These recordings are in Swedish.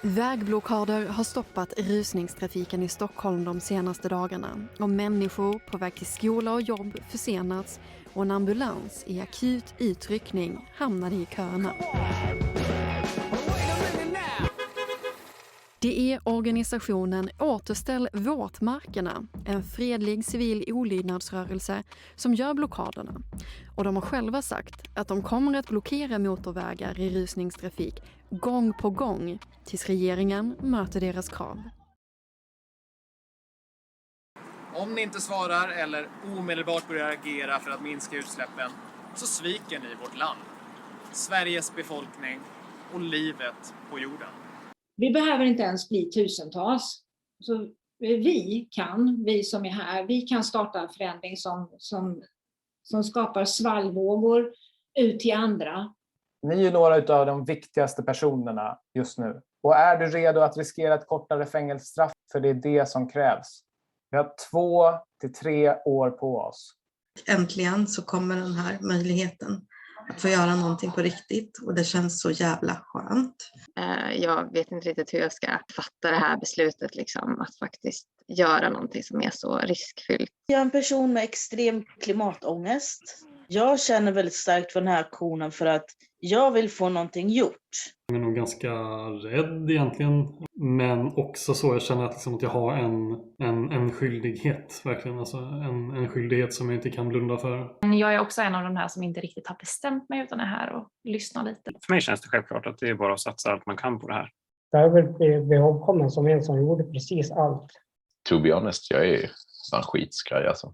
Vägblockader har stoppat rusningstrafiken i Stockholm de senaste dagarna och människor på väg till skola och jobb försenats och en ambulans i akut utryckning hamnade i köerna. Det är organisationen Återställ våtmarkerna, en fredlig civil olydnadsrörelse som gör blockaderna. Och de har själva sagt att de kommer att blockera motorvägar i rusningstrafik gång på gång tills regeringen möter deras krav. Om ni inte svarar eller omedelbart börjar agera för att minska utsläppen så sviker ni vårt land, Sveriges befolkning och livet på jorden. Vi behöver inte ens bli tusentals. Så vi som är här, vi kan starta en förändring som skapar svallvågor ut till andra. Ni är några av de viktigaste personerna just nu. Och är du redo att riskera ett kortare fängelsestraff? För det är det som krävs. Vi har 2 till 3 år på oss. Äntligen så kommer den här möjligheten att få göra någonting på riktigt och det känns så jävla skönt. Jag vet inte riktigt hur jag ska fatta det här beslutet liksom, att faktiskt göra någonting som är så riskfyllt. Jag är en person med extrem klimatångest. Jag känner väldigt starkt för den här aktionen för att jag vill få någonting gjort. Jag är nog ganska rädd egentligen, men också så jag känner att jag har en skyldighet, verkligen. Alltså en skyldighet som jag inte kan blunda för. Jag är också en av de här som inte riktigt har bestämt mig utan är här och lyssnar lite. För mig känns det självklart att det är bara att satsa allt man kan på det här. Jag är väl ihågkommen som en som gjorde precis allt. To be honest, jag är bara skitskraj alltså.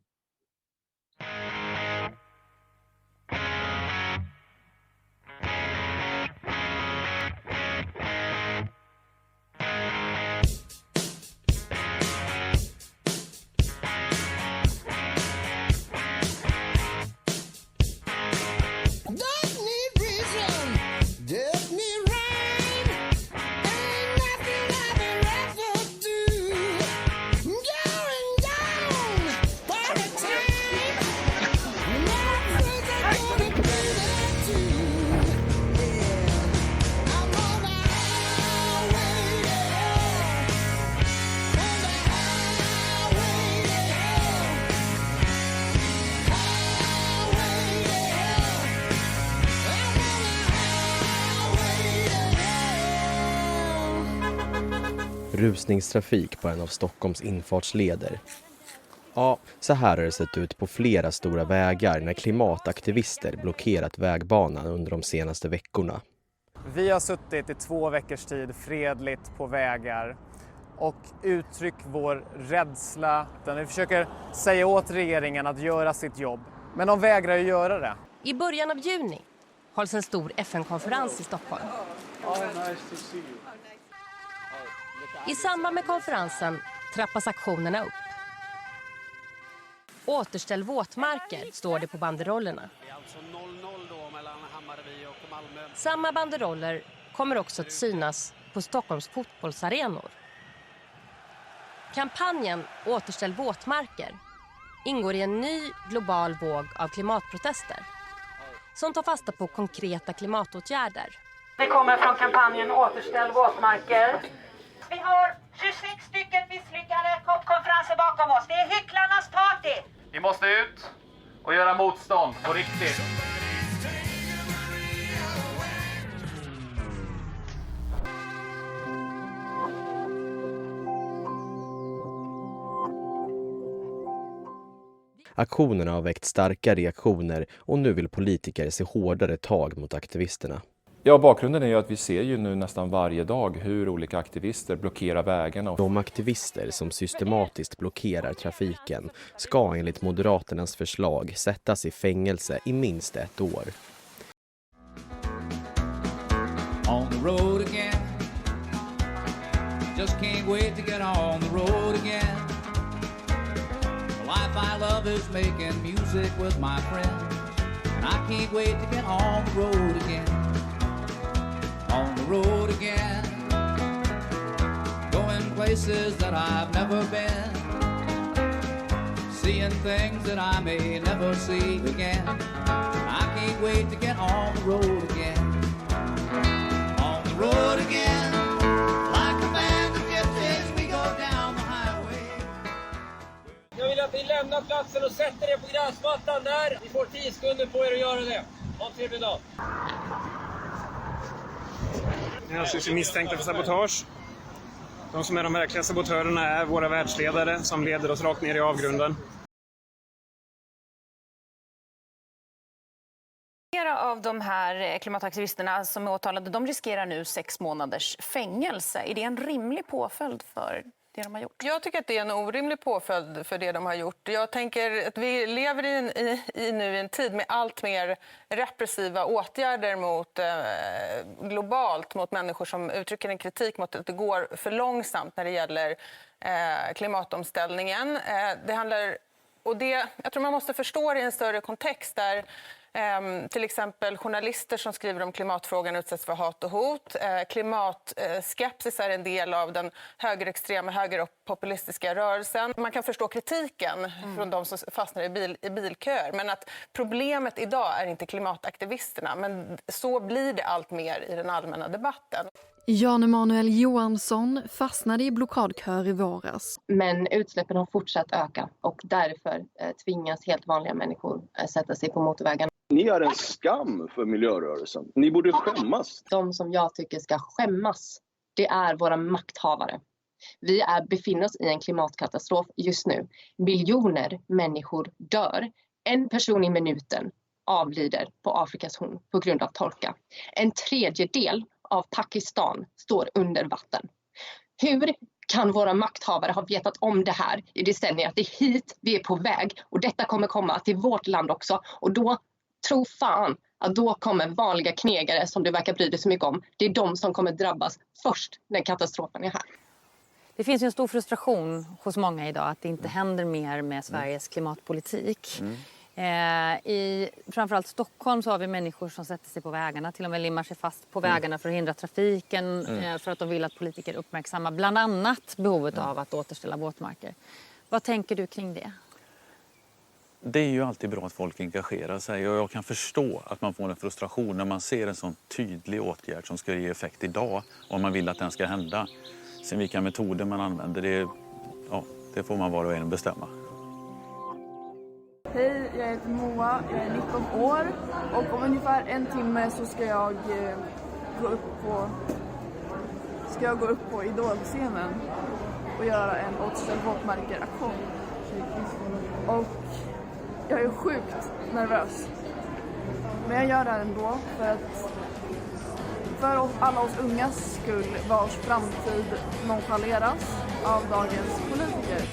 Rusningstrafik på en av Stockholms infartsleder. Ja, så här har det sett ut på flera stora vägar när klimataktivister blockerat vägbanan under de senaste veckorna. Vi har suttit i 2 veckors tid fredligt på vägar och uttryckt vår rädsla. Vi försöker säga åt regeringen att göra sitt jobb, men de vägrar ju göra det. I början av juni hålls en stor FN-konferens i Stockholm. I samband med konferensen trappas aktionerna upp. Återställ våtmarker, står det på banderollerna. Samma banderoller kommer också att synas på Stockholms fotbollsarenor. Kampanjen Återställ våtmarker ingår i en ny global våg av klimatprotester som tar fasta på konkreta klimatåtgärder. Det kommer från kampanjen Återställ våtmarker. Vi har 26 stycken misslyckade konferenser bakom oss. Det är hycklarnas party. Vi måste ut och göra motstånd på riktigt. Aktionerna har väckt starka reaktioner och nu vill politiker se hårdare tag mot aktivisterna. Ja, bakgrunden är ju att vi ser ju nu nästan varje dag hur olika aktivister blockerar vägarna. De aktivister som systematiskt blockerar trafiken ska enligt Moderaternas förslag sättas i fängelse i minst 1 år. On the road again. Just can't wait to get on the road again. The life I love is making music with my friends. And I can't wait to get on the road again. On the road again, going places that I've never been, seeing things that I may never see again. I can't wait to get on the road again. On the road again, like lämna platsen och sätter er på gräsmattan där. Ni får 10 sekunder på er att göra det. Ha en trevlig dag. Ni är misstänkta för sabotage. De som är de verkliga sabotörerna är våra världsledare som leder oss rakt ner i avgrunden. Flera av de här klimataktivisterna som är åtalade, de riskerar nu 6 månaders fängelse. Är det en rimlig påföljd för det de har gjort? Jag tycker att det är en orimlig påföljd för det de har gjort. Jag tänker att vi lever nu i en tid med allt mer repressiva åtgärder globalt mot människor som uttrycker en kritik mot att det går för långsamt när det gäller klimatomställningen. Jag tror man måste förstå det i en större kontext där till exempel journalister som skriver om klimatfrågan utsätts för hat och hot. Klimatskepsis är en del av den högerextrema, högerpopulistiska rörelsen. Man kan förstå kritiken från de som fastnar i bilköer. Men att problemet idag är inte klimataktivisterna. Men så blir det allt mer i den allmänna debatten. Jan Emanuel Johansson fastnade i blockadkör i våras. Men utsläppen har fortsatt öka och därför tvingas helt vanliga människor sätta sig på motorvägen. Ni är en skam för miljörörelsen. Ni borde skämmas. De som jag tycker ska skämmas, det är våra makthavare. Vi befinner oss i en klimatkatastrof just nu. Miljoner människor dör. 1 person i minuten avlider på Afrikas horn på grund av torka. 1/3 av Pakistan står under vatten. Hur kan våra makthavare ha vetat om det här i decennier? Att det är hit vi är på väg och detta kommer komma till vårt land också. Och då tro fan att då kommer vanliga knegare som du verkar bry dig så mycket om. Det är de som kommer drabbas först när katastrofen är här. Det finns ju en stor frustration hos många idag att det inte händer mer med Sveriges klimatpolitik. I framförallt Stockholm så har vi människor som sätter sig på vägarna, till och med limmar sig fast på vägarna för att hindra trafiken, för att de vill att politiker uppmärksammar bland annat behovet av att återställa våtmarker. Vad tänker du kring det? Det är ju alltid bra att folk engagerar sig och jag kan förstå att man får en frustration när man ser en sån tydlig åtgärd som ska ge effekt idag och man vill att den ska hända. Sen vilka metoder man använder, det får man var och en bestämma. Hej, jag heter Moa, jag är 19 år och om ungefär 1 timme så ska jag gå upp på Idol-scenen och göra en återställ våtmarker-aktion. Och jag är sjukt nervös. Men jag gör det ändå för alla oss ungas skull vars framtid nonchaleras av dagens politiker.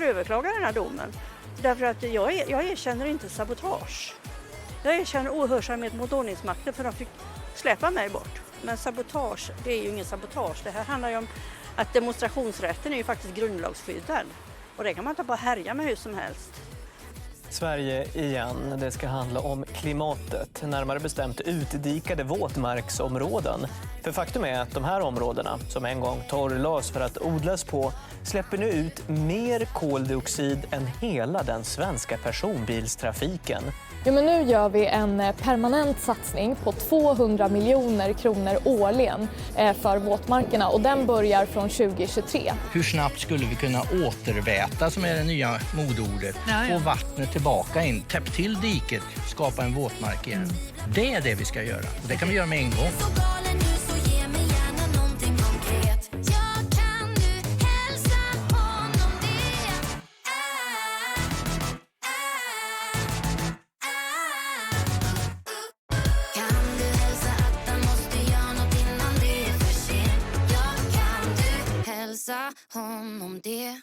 Överklaga den här domen. Därför att jag erkänner inte sabotage. Jag erkänner ohörsamhet mot ordningsmakten för de fick släppa mig bort. Men sabotage, det är ju ingen sabotage. Det här handlar ju om att demonstrationsrätten är ju faktiskt grundlagsskyddad. Och det kan man inte bara härja med hur som helst. Sverige igen. Det ska handla om klimatet, närmare bestämt utdikade våtmarksområden. För faktum är att de här områdena, som en gång torrlades för att odlas på, släpper nu ut mer koldioxid än hela den svenska personbilstrafiken. Ja, men nu gör vi en permanent satsning på 200 miljoner kronor årligen för våtmarkerna och den börjar från 2023. Hur snabbt skulle vi kunna återväta, som är det nya modordet, få vattnet tillbaka in, täpp till diket, skapa en våtmark igen. Det är det vi ska göra och det kan vi göra med en gång. visa honom det.